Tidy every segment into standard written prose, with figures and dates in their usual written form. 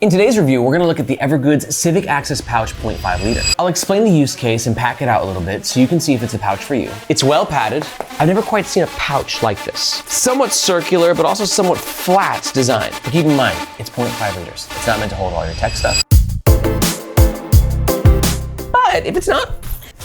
In today's review, we're gonna look at the Evergoods Civic Access Pouch 0.5 liter. I'll explain the use case and pack it out a little bit so you can see if it's a pouch for you. It's well padded. I've never quite seen a pouch like this. Somewhat circular, but also somewhat flat design. But keep in mind, it's 0.5 liters. It's not meant to hold all your tech stuff. But if it's not,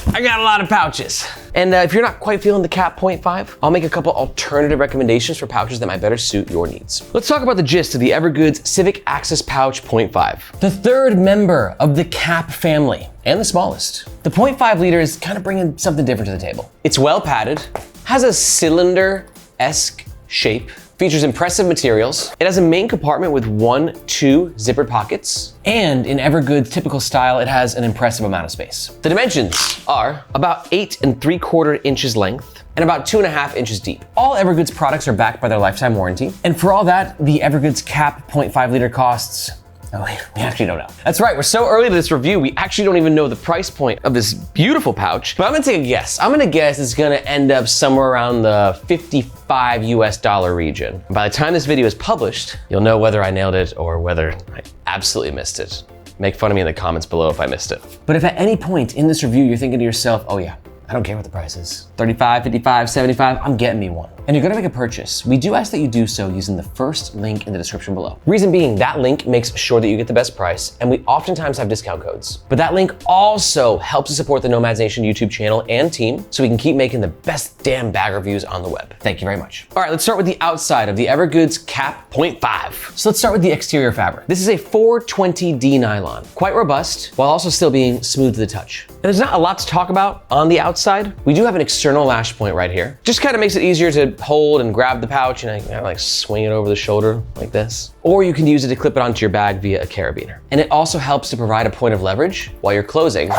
I got a lot of pouches. And if you're not quite feeling the cap 0.5, I'll make a couple alternative recommendations for pouches that might better suit your needs. Let's talk about the gist of the Evergoods Civic Access Pouch 0.5. The third member of the cap family, and the smallest. The 0.5 liter is kind of bringing something different to the table. It's well padded, has a cylinder-esque shape, features impressive materials. It has a main compartment with 2 zippered pockets. And in Evergoods typical style, it has an impressive amount of space. The dimensions are about 8 3/4 inches length and about 2.5 inches deep. All Evergoods products are backed by their lifetime warranty. And for all that, the Evergoods cap 0.5 liter costs, oh, we actually don't know. That's right, we're so early to this review, we actually don't even know the price point of this beautiful pouch. But I'm gonna take a guess. I'm gonna guess it's gonna end up somewhere around the $55 US region. And by the time this video is published, you'll know whether I nailed it or whether I absolutely missed it. Make fun of me in the comments below if I missed it. But if at any point in this review you're thinking to yourself, oh yeah, I don't care what the price is. 35, 55, 75, I'm getting me one. And you're gonna make a purchase. We do ask that you do so using the first link in the description below. Reason being, that link makes sure that you get the best price, and we oftentimes have discount codes. But that link also helps to support the Nomads Nation YouTube channel and team, so we can keep making the best damn bag reviews on the web. Thank you very much. All right, let's start with the outside of the Evergoods Cap 0.5. So let's start with the exterior fabric. This is a 420D nylon, quite robust, while also still being smooth to the touch. And there's not a lot to talk about on the outside. We do have an external lash point right here. Just kind of makes it easier to hold and grab the pouch and I kind of like swing it over the shoulder like this. Or you can use it to clip it onto your bag via a carabiner. And it also helps to provide a point of leverage while you're closing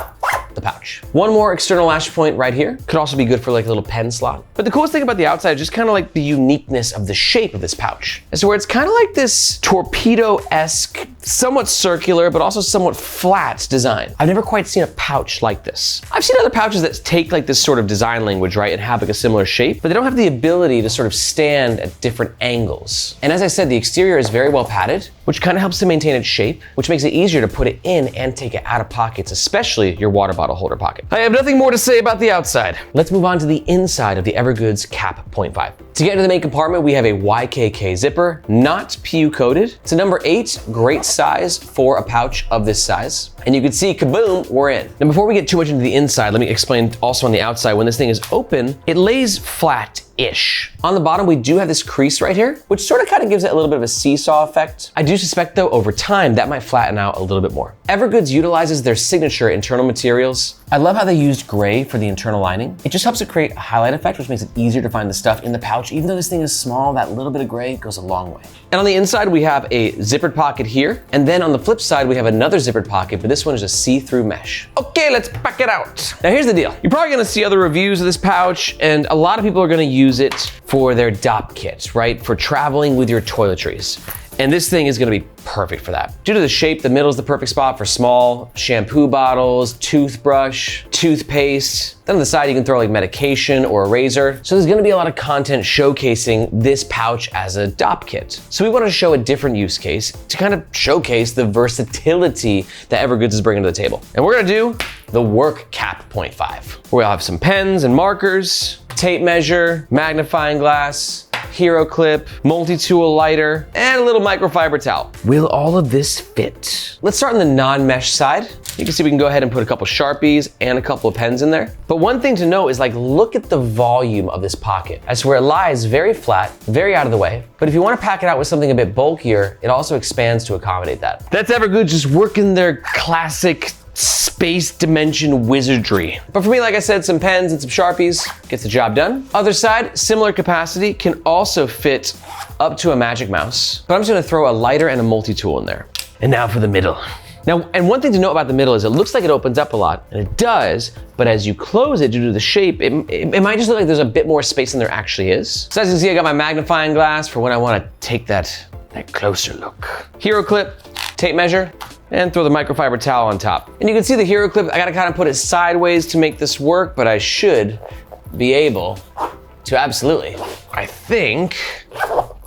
the pouch. One more external lash point right here. Could also be good for like a little pen slot. But the coolest thing about the outside is just kind of like the uniqueness of the shape of this pouch. And so where it's kind of like this torpedo-esque, somewhat circular, but also somewhat flat design. I've never quite seen a pouch like this. I've seen other pouches that take like this sort of design language, right, and have like a similar shape, but they don't have the ability to sort of stand at different angles. And as I said, the exterior is very well padded, which kind of helps to maintain its shape, which makes it easier to put it in and take it out of pockets, especially your water bottle holder pocket. I have nothing more to say about the outside. Let's move on to the inside of the Evergoods Cap 0.5. To get into the main compartment, we have a YKK zipper, not PU coated. It's a number 8, great size for a pouch of this size. And you can see, kaboom, we're in. Now before we get too much into the inside, let me explain also on the outside, when this thing is open, it lays flat-ish. On the bottom, we do have this crease right here, which sort of kind of gives it a little bit of a seesaw effect. I do suspect though, over time, that might flatten out a little bit more. Evergoods utilizes their signature internal materials. I love how they used gray for the internal lining. It just helps to create a highlight effect, which makes it easier to find the stuff in the pouch. Even though this thing is small, that little bit of gray goes a long way. And on the inside, we have a zippered pocket here. And then on the flip side, we have another zippered pocket, but this one is a see-through mesh. Okay, let's pack it out. Now here's the deal. You're probably gonna see other reviews of this pouch, and a lot of people are gonna use it for their DOP kit, right? For traveling with your toiletries. And this thing is gonna be perfect for that. Due to the shape, the middle is the perfect spot for small shampoo bottles, toothbrush, toothpaste. Then on the side, you can throw like medication or a razor. So there's gonna be a lot of content showcasing this pouch as a DOP kit. So we wanna show a different use case to kind of showcase the versatility that Evergoods is bringing to the table. And we're gonna do the Work Cap 0.5. We'll have some pens and markers, tape measure, magnifying glass, hero clip, multi-tool lighter, and a little microfiber towel. Will all of this fit? Let's start on the non-mesh side. You can see we can go ahead and put a couple Sharpies and a couple of pens in there. But one thing to note is like, look at the volume of this pocket. As to where it lies very flat, very out of the way. But if you wanna pack it out with something a bit bulkier, it also expands to accommodate that. That's Evergoods just working their classic space dimension wizardry. But for me, like I said, some pens and some Sharpies gets the job done. Other side, similar capacity, can also fit up to a Magic Mouse. But I'm just gonna throw a lighter and a multi-tool in there. And now for the middle. Now, and one thing to note about the middle is it looks like it opens up a lot, and it does, but as you close it due to the shape, it might just look like there's a bit more space than there actually is. So as you can see, I got my magnifying glass for when I wanna take that closer look. Hero clip, tape measure, and throw the microfiber towel on top. And you can see the hero clip, I gotta kind of put it sideways to make this work, but I should be able to absolutely, I think,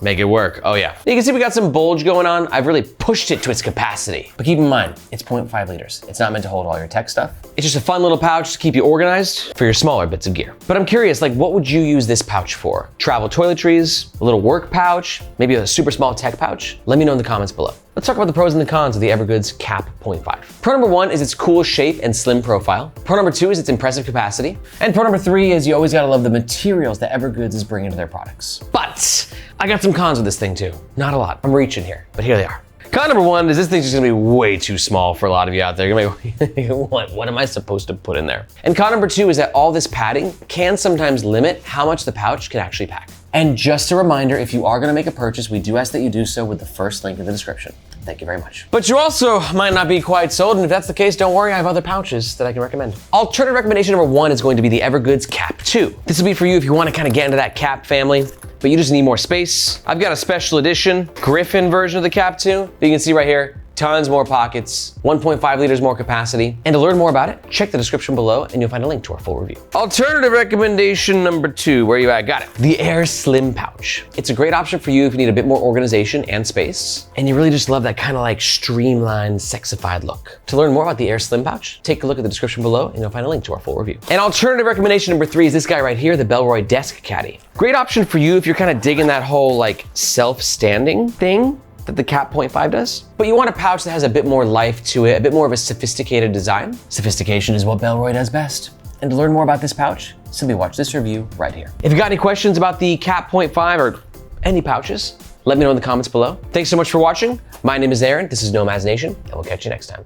make it work. Oh yeah. You can see we got some bulge going on. I've really pushed it to its capacity. But keep in mind, it's 0.5 liters. It's not meant to hold all your tech stuff. It's just a fun little pouch to keep you organized for your smaller bits of gear. But I'm curious, like what would you use this pouch for? Travel toiletries, a little work pouch, maybe a super small tech pouch? Let me know in the comments below. Let's talk about the pros and the cons of the Evergoods Cap 0.5. Pro number 1 is its cool shape and slim profile. Pro number 2 is its impressive capacity. And pro number 3 is you always gotta love the materials that Evergoods is bringing to their products. But I got some cons with this thing too. Not a lot, I'm reaching here, but here they are. Con number 1 is this thing's just gonna be way too small for a lot of you out there. You're gonna be like, what am I supposed to put in there? And con number 2 is that all this padding can sometimes limit how much the pouch can actually pack. And just a reminder, if you are gonna make a purchase, we do ask that you do so with the first link in the description. Thank you very much. But you also might not be quite sold, and if that's the case, don't worry, I have other pouches that I can recommend. Alternative recommendation number 1 is going to be the Evergoods Cap 2. This will be for you if you wanna kinda get into that cap family, but you just need more space. I've got a special edition Griffin version of the Cap 2 that you can see right here. Tons more pockets, 1.5 liters more capacity. And to learn more about it, check the description below and you'll find a link to our full review. Alternative recommendation number 2, where you at? Got it. The Aer Slim Pouch. It's a great option for you if you need a bit more organization and space, and you really just love that kind of like streamlined, sexified look. To learn more about the Aer Slim Pouch, take a look at the description below and you'll find a link to our full review. And alternative recommendation number 3 is this guy right here, the Bellroy Desk Caddy. Great option for you if you're kind of digging that whole like self-standing thing that the Cap 0.5 does. But you want a pouch that has a bit more life to it, a bit more of a sophisticated design. Sophistication is what Bellroy does best. And to learn more about this pouch, simply watch this review right here. If you got any questions about the Cap 0.5 or any pouches, let me know in the comments below. Thanks so much for watching. My name is Aaron, this is Nomads Nation, and we'll catch you next time.